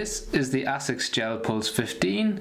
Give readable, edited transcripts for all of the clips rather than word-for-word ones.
This is the Asics Gel-Pulse 15.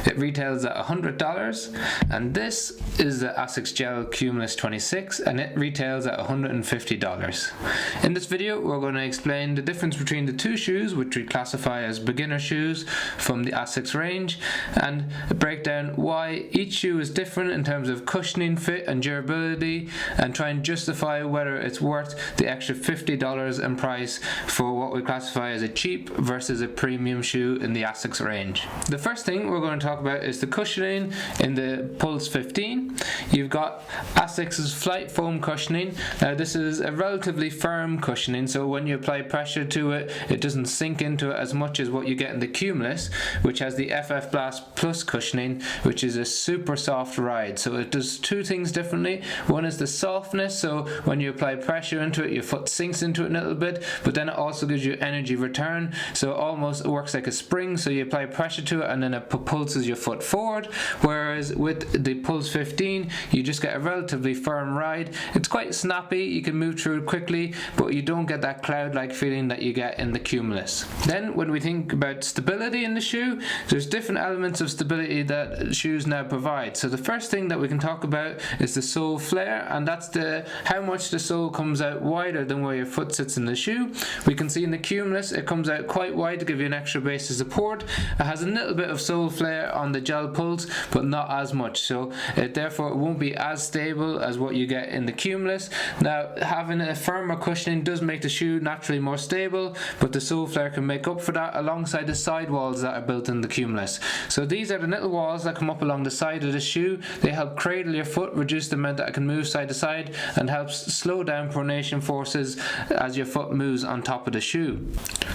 It retails at $100, and this is the Asics Gel Cumulus 26, and it retails at $150. In this video we're going to explain the difference between the two shoes, which we classify as beginner shoes from the Asics range, and break down why each shoe is different in terms of cushioning, fit and durability, and try and justify whether it's worth the extra $50 in price for what we classify as a cheap versus a premium shoe in the Asics range. The first thing we're going to talk about is the cushioning in the Pulse 15. You've got Asics' Flight Foam cushioning. Now this is a relatively firm cushioning, so when you apply pressure to it, it doesn't sink into it as much as what you get in the Cumulus, which has the FF Blast Plus cushioning, which is a super soft ride. So it does two things differently. One is the softness, so when you apply pressure into it, your foot sinks into it a little bit, but then it also gives you energy return, so it almost works like a spring. So you apply pressure to it and then it propulses your foot forward, whereas with the Pulse 15 you just get a relatively firm ride. It's quite snappy, you can move through it quickly, but you don't get that cloud-like feeling that you get in the Cumulus. Then when we think about stability in the shoe, there's different elements of stability that shoes now provide. So the first thing that we can talk about is the sole flare, and that's how much the sole comes out wider than where your foot sits in the shoe. We can see in the Cumulus it comes out quite wide to give you an extra base of support. It has a little bit of sole flare on the Gel Pulse, but not as much, so therefore it won't be as stable as what you get in the Cumulus. Now having a firmer cushioning does make the shoe naturally more stable, but the sole flare can make up for that alongside the side walls that are built in the Cumulus. So these are the little walls that come up along the side of the shoe. They help cradle your foot, reduce the amount that it can move side to side, and helps slow down pronation forces as your foot moves on top of the shoe.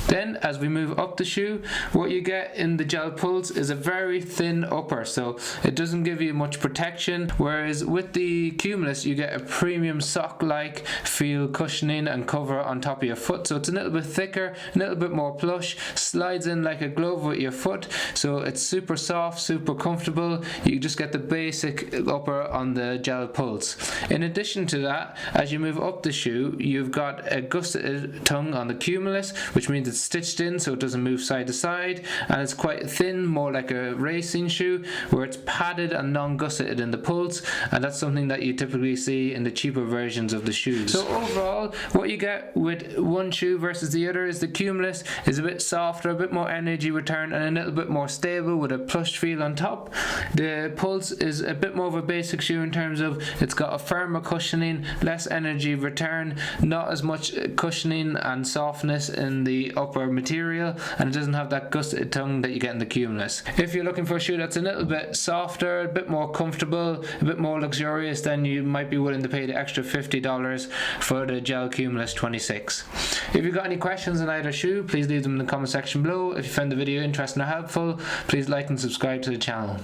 Then as we move up the shoe, what you get in the Gel Pulse is a very thin upper, so it doesn't give you much protection, whereas with the Cumulus you get a premium sock-like feel cushioning and cover on top of your foot. So it's a little bit thicker, a little bit more plush, slides in like a glove with your foot, so it's super soft, super comfortable. You just get the basic upper on the Gel Pulse. In addition to that, as you move up the shoe, you've got a gusseted tongue on the Cumulus, which means it's stitched in so it doesn't move side to side, and it's quite thin, more like a racing shoe, where it's padded and non-gusseted in the Pulse, and that's something that you typically see in the cheaper versions of the shoes. So overall, what you get with one shoe versus the other is the Cumulus is a bit softer, a bit more energy return, and a little bit more stable with a plush feel on top. The Pulse is a bit more of a basic shoe in terms of it's got a firmer cushioning, less energy return, not as much cushioning and softness in the upper material, and it doesn't have that gusseted tongue that you get in the Cumulus. If you're looking for a shoe that's a little bit softer, a bit more comfortable, a bit more luxurious, then you might be willing to pay the extra $50 for the Gel Cumulus 26. If you've got any questions on either shoe, please leave them in the comment section below. If you found the video interesting or helpful, please like and subscribe to the channel.